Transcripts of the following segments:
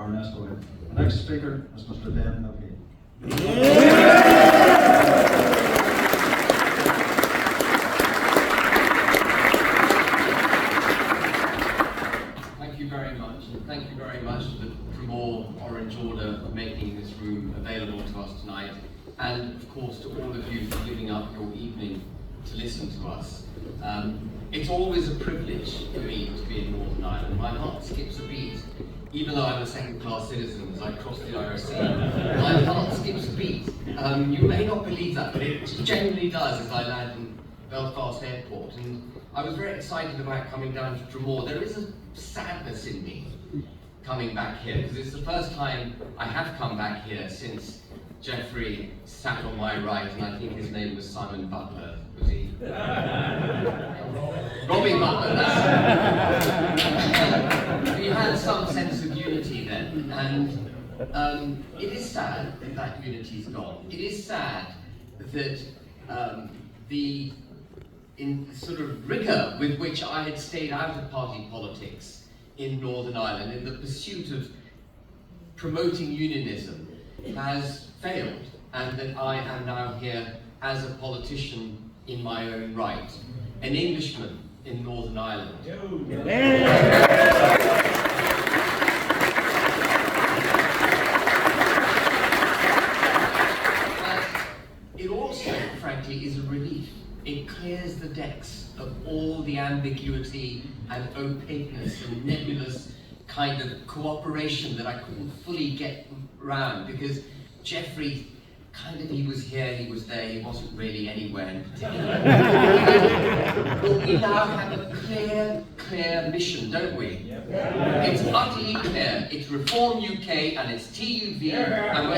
Baroness Boyd. The next speaker is Mr. Dan Milkey. Thank you very much, and thank you very much to the Dromore Orange Order for making this room available to us tonight, and of course to all of you for giving up your evening to listen to us. It's always a privilege for me to be in Northern Ireland. My heart skips a beat, even though I'm a second-class citizen as I cross the IRC. My heart skips a beat. You may not believe that, but it genuinely does as I land in Belfast Airport. And I was very excited about coming down to Dromore. There is a sadness in me coming back here, because it's the first time I have come back here since Geoffrey sat on my right, and I think his name was Simon Butler, was he? Robbie Butler, that's we had some sense of unity then, and it is sad that that unity's gone. It is sad that the sort of rigour with which I had stayed out of party politics in Northern Ireland in the pursuit of promoting unionism has failed, and that I am now here as a politician in my own right, an Englishman in Northern Ireland. It also, frankly, is a relief. It clears the decks of all the ambiguity and opaqueness and nebulous kind of cooperation that I couldn't fully get round, because Geoffrey, kind of, he was here, he was there, he wasn't really anywhere in particular. But we now have a clear mission, don't we? It's utterly clear. It's Reform UK and it's TUV, and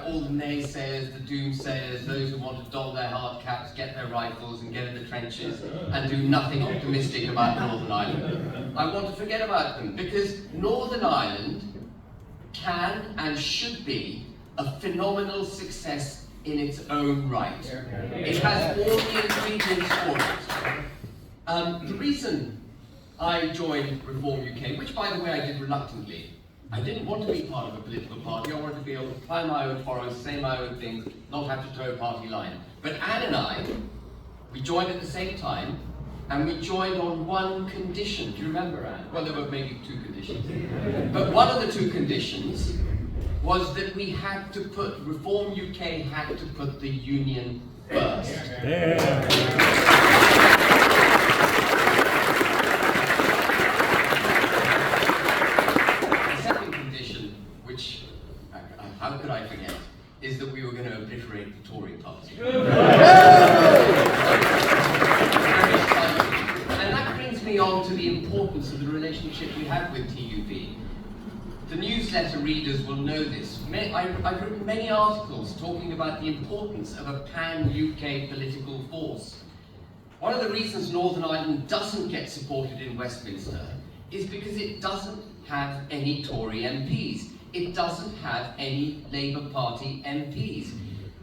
all the naysayers, the doomsayers, those who want to doll their hard caps, get their rifles and get in the trenches and do nothing optimistic about Northern Ireland. I want to forget about them, because Northern Ireland can and should be a phenomenal success in its own right. It has all the ingredients for it. The reason I joined Reform UK, which by the way I did reluctantly, I didn't want to be part of a political party. I wanted to be able to climb my own furrows, say my own things, not have to toe a party line. But Anne and I, we joined at the same time, and we joined on one condition. Do you remember, Anne? Well, there were maybe two conditions. But one of the two conditions was that we had to put, Reform UK had to put the union first. How could I forget, is that we were going to obliterate the Tory party. And that brings me on to the importance of the relationship we have with TUV. The newsletter readers will know this. I've written many articles talking about the importance of a pan-UK political force. One of the reasons Northern Ireland doesn't get supported in Westminster is because it doesn't have any Tory MPs. It doesn't have any Labour Party MPs.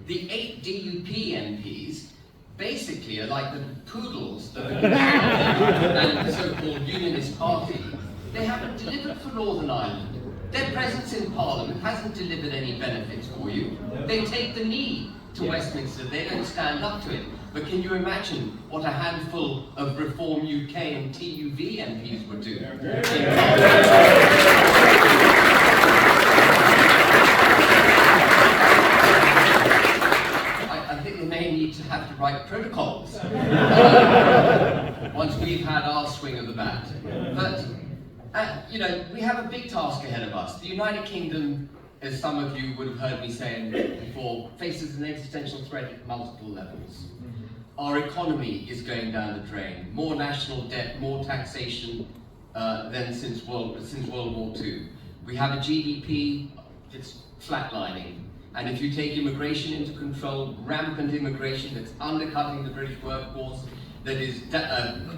The 8 DUP MPs basically are like the poodles of the and the so-called Unionist Party. They haven't delivered for Northern Ireland. Their presence in Parliament hasn't delivered any benefits for you. They take the knee to Westminster, they don't stand up to it. But can you imagine what a handful of Reform UK and TUV MPs would do? I think they may need to have to write protocols once we've had our swing of the bat. But you know, we have a big task ahead of us. The United Kingdom, as some of you would have heard me saying before, faces an existential threat at multiple levels. Our economy is going down the drain. More national debt, more taxation than since World War II. We have a GDP that's flatlining. And if you take immigration into control, rampant immigration that's undercutting the British workforce, that is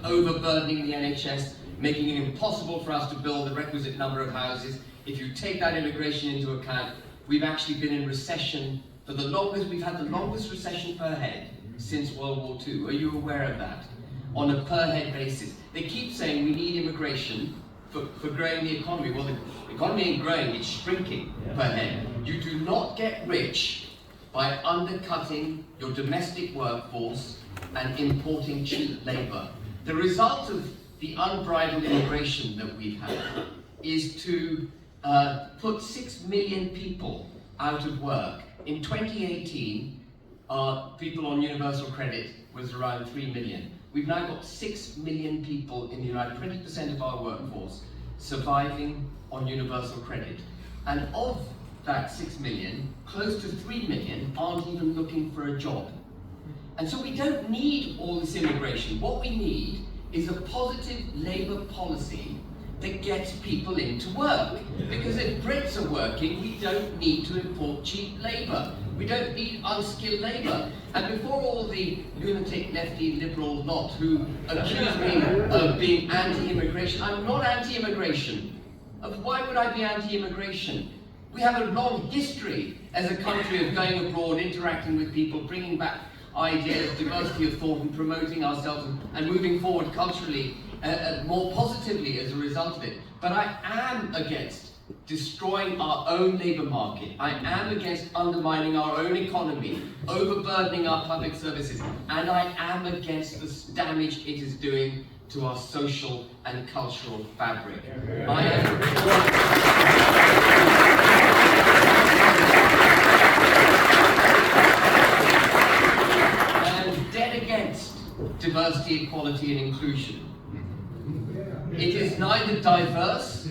overburdening the NHS, making it impossible for us to build the requisite number of houses. If you take that immigration into account, we've actually been in recession For the longest, we've had the longest recession per head since World War II. Are you aware of that? On a per head basis. They keep saying we need immigration for growing the economy. Well, the economy ain't growing, it's shrinking per head. You do not get rich by undercutting your domestic workforce and importing cheap labour. The result of the unbridled immigration that we've had is to put 6 million people out of work. In 2018, people on universal credit was around 3 million. We've now got 6 million people in the United States, 20% of our workforce, surviving on universal credit. And of that 6 million, close to 3 million aren't even looking for a job. And so we don't need all this immigration. What we need is a positive labour policy that gets people into work. Because if Brits are working, we don't need to import cheap labour. We don't need unskilled labour. And before all the lunatic lefty liberal lot who accuse me of being anti-immigration, I'm not anti-immigration. Why would I be anti-immigration? We have a long history as a country of going abroad, interacting with people, bringing back ideas, diversity of thought, and promoting ourselves and moving forward culturally more positively as a result of it. But I am against destroying our own labour market. I am against undermining our own economy, overburdening our public services, and I am against the damage it is doing to our social and cultural fabric. I am dead against diversity, equality and inclusion. It is neither diverse,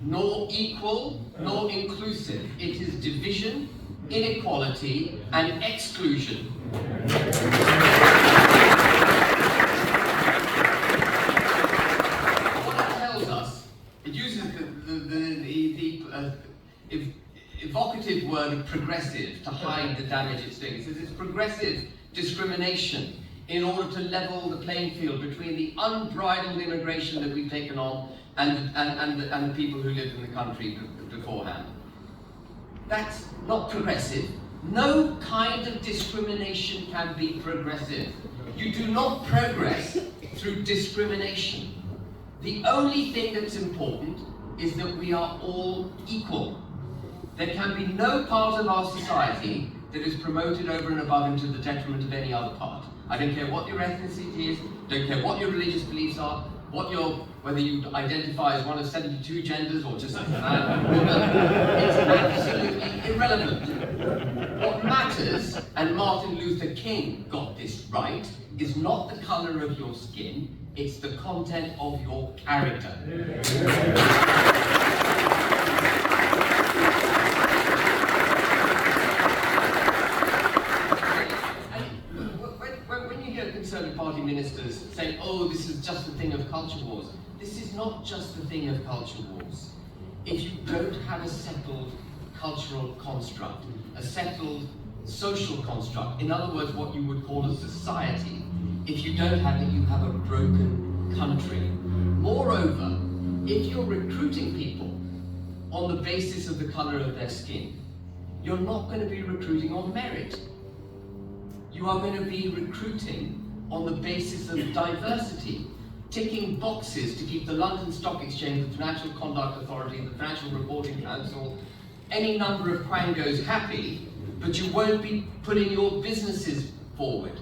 nor equal, nor inclusive. It is division, inequality, and exclusion. What it tells us, it uses the evocative word of progressive to hide the damage it's doing. It says it's progressive discrimination in order to level the playing field between the unbridled immigration that we've taken on and the people who lived in the country beforehand. That's not progressive. No kind of discrimination can be progressive. You do not progress through discrimination. The only thing that's important is that we are all equal. There can be no part of our society that is promoted over and above and to the detriment of any other part. I don't care what your ethnicity is, don't care what your religious beliefs are, whether you identify as one of 72 genders or just a man or woman. It's absolutely irrelevant. What matters, and Martin Luther King got this right, is not the colour of your skin, it's the content of your character. Conservative Party ministers saying, oh, this is just a thing of culture wars. This is not just a thing of culture wars. If you don't have a settled cultural construct, a settled social construct, in other words, what you would call a society, if you don't have it, you have a broken country. Moreover, if you're recruiting people on the basis of the colour of their skin, you're not going to be recruiting on merit. You are going to be recruiting on the basis of diversity, ticking boxes to keep the London Stock Exchange, the Financial Conduct Authority, the Financial Reporting Council, any number of quangos happy, but you won't be putting your businesses forward.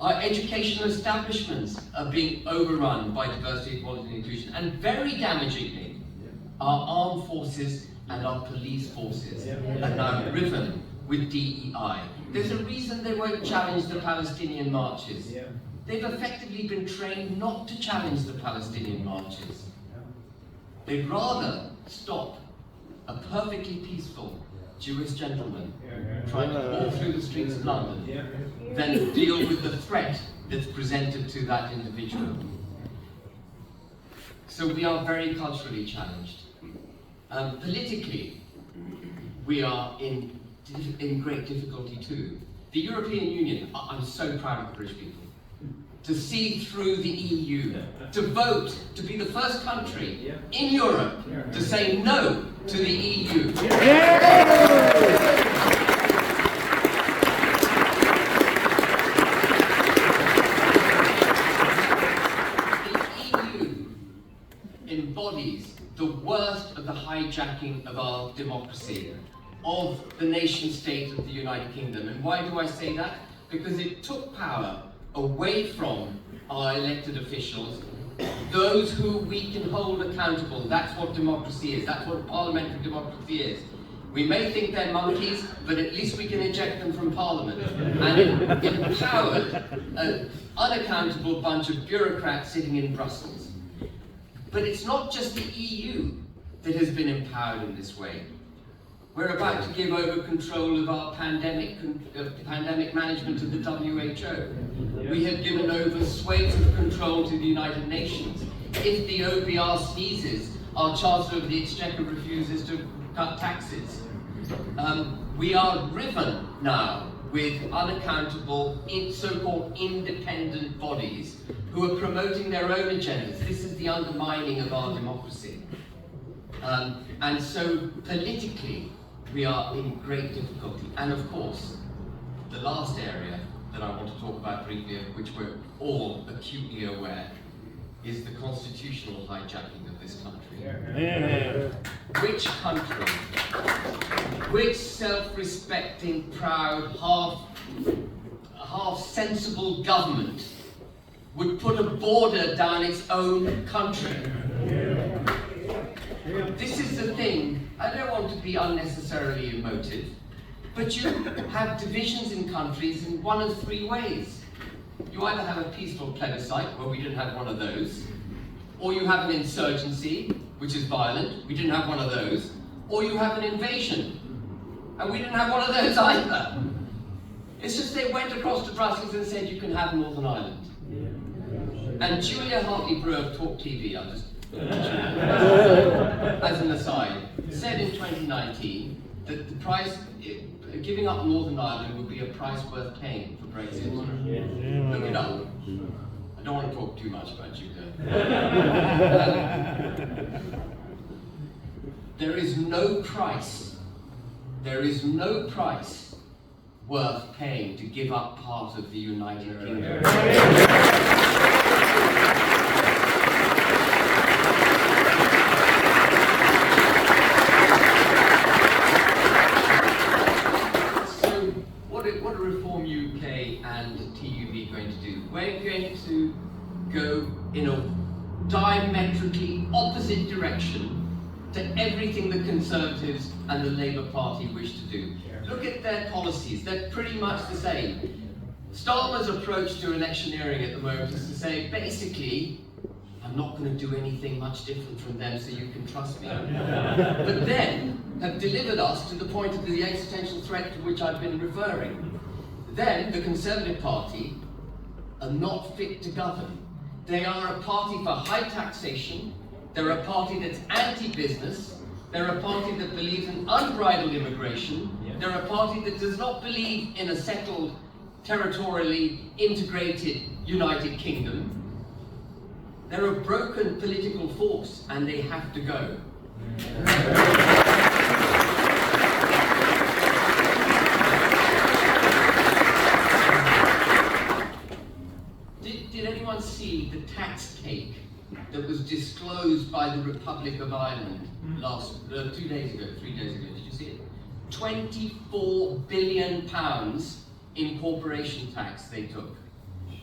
Our educational establishments are being overrun by diversity, equality and inclusion, and very damagingly, our armed forces and our police forces are now riven with DEI. There's a reason they won't challenge the Palestinian marches. They've effectively been trained not to challenge the Palestinian marches. They'd rather stop a perfectly peaceful Jewish gentleman trying to walk through the streets of London than deal with the threat that's presented to that individual. So we are very culturally challenged. Politically, we are in great difficulty too. The European Union, I'm so proud of the British people, to see through the EU, to vote to be the first country in Europe to say no to the EU. hijacking of our democracy, of the nation state of the United Kingdom. And why do I say that? Because it took power away from our elected officials, those who we can hold accountable. That's what democracy is. That's what parliamentary democracy is. We may think they're monkeys, but at least we can eject them from Parliament. And it empowered an unaccountable bunch of bureaucrats sitting in Brussels. But it's not just the EU that has been empowered in this way. We're about to give over control of our pandemic management to the WHO. We have given over swathes of control to the United Nations. If the OBR sneezes, our Chancellor of the Exchequer refuses to cut taxes. We are riven now with unaccountable, so-called independent bodies who are promoting their own agendas. This is the undermining of our democracy. And so politically, we are in great difficulty. And of course, the last area that I want to talk about briefly, of which we're all acutely aware, is the constitutional hijacking of this country. Yeah. Which country, which self-respecting, proud, half sensible government would put a border down its own country? This is the thing. I don't want to be unnecessarily emotive, but you have divisions in countries in one of three ways. You either have a peaceful plebiscite, well, we didn't have one of those, or you have an insurgency, which is violent, we didn't have one of those, or you have an invasion, and we didn't have one of those either. It's just they went across to Brussels and said you can have Northern Ireland. And Julia Hartley-Brewer of Talk TV, I'll just as an aside, said in 2019 that the price, giving up Northern Ireland would be a price worth paying for Brexit. Look it up. I don't want to talk too much about you there. There is no price worth paying to give up part of the United Kingdom. What are Reform UK and TUV going to do? We're going to go in a diametrically opposite direction to everything the Conservatives and the Labour Party wish to do. Look at their policies, they're pretty much the same. Starmer's approach to electioneering at the moment is to say, basically, I'm not going to do anything much different from them, so you can trust me. But then have delivered us to the point of the existential threat to which I've been referring. Then the Conservative Party are not fit to govern. They are a party for high taxation, they're a party that's anti-business, they're a party that believes in unbridled immigration, they're a party that does not believe in a settled, territorially integrated United Kingdom. They're a broken political force and they have to go. Did anyone see the tax cake that was disclosed by the Republic of Ireland 3 days ago? Did you see it? £24 billion in corporation tax they took.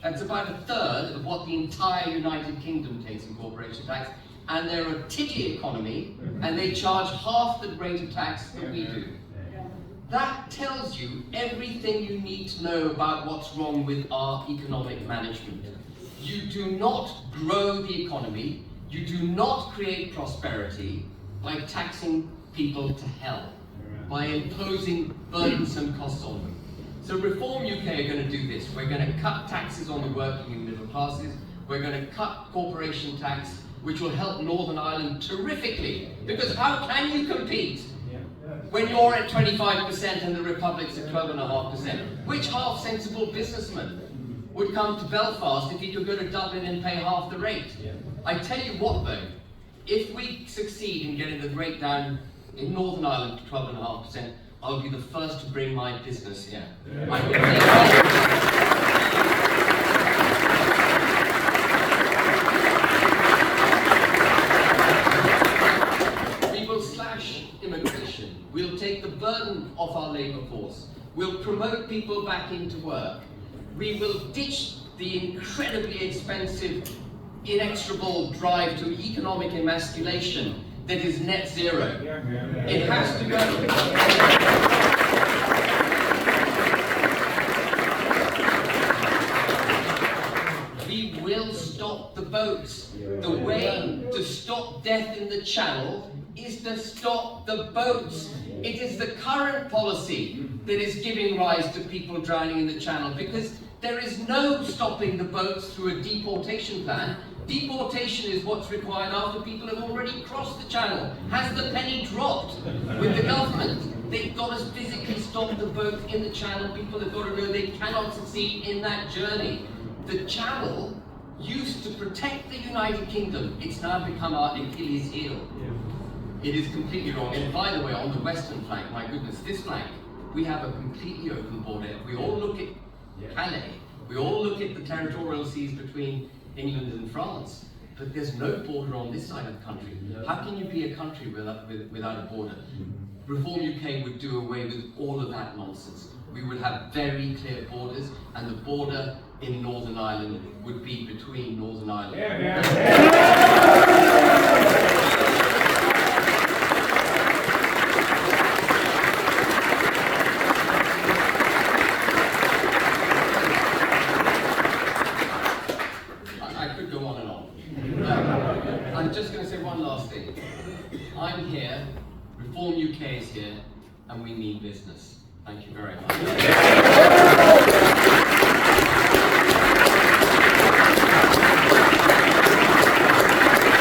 That's about a third of what the entire United Kingdom takes in corporation tax, and they're a titty economy, and they charge half the rate of tax that we do. That tells you everything you need to know about what's wrong with our economic management. You do not grow the economy, you do not create prosperity by taxing people to hell, by imposing burdensome costs on them. So Reform UK are going to do this. We're going to cut taxes on the working and middle classes. We're going to cut corporation tax, which will help Northern Ireland terrifically. Because how can you compete when you're at 25% and the Republic's at 12.5%? Which half-sensible businessman would come to Belfast if he could go to Dublin and pay half the rate? I tell you what though, if we succeed in getting the rate down in Northern Ireland to 12.5%, I'll be the first to bring my business here. We will slash people back into work. We will ditch the incredibly expensive, inexorable drive to economic emasculation that is net zero. It has to go. We will stop the boats. The way to stop death in the Channel is to stop the boats. It is the current policy that is giving rise to people drowning in the Channel, because there is no stopping the boats through a deportation plan. Deportation is what's required after people have already crossed the Channel. Has the penny dropped with the government? They've got to physically stop the boat in the Channel. People have got to know they cannot succeed in that journey. The Channel used to protect the United Kingdom. It's now become our Achilles heel. It is completely wrong. And by the way, on the western flank, my goodness, this flank, we have a completely open border. We all look at Calais. We all look at the territorial seas between England and France, but there's no border on this side of the country. How can you be a country without a border? Reform UK would do away with all of that nonsense. We would have very clear borders, and the border in Northern Ireland would be between Northern Ireland. I could go on and on. I'm just going to say one last thing. I'm here, Reform UK is here, and we mean business. Thank you very much.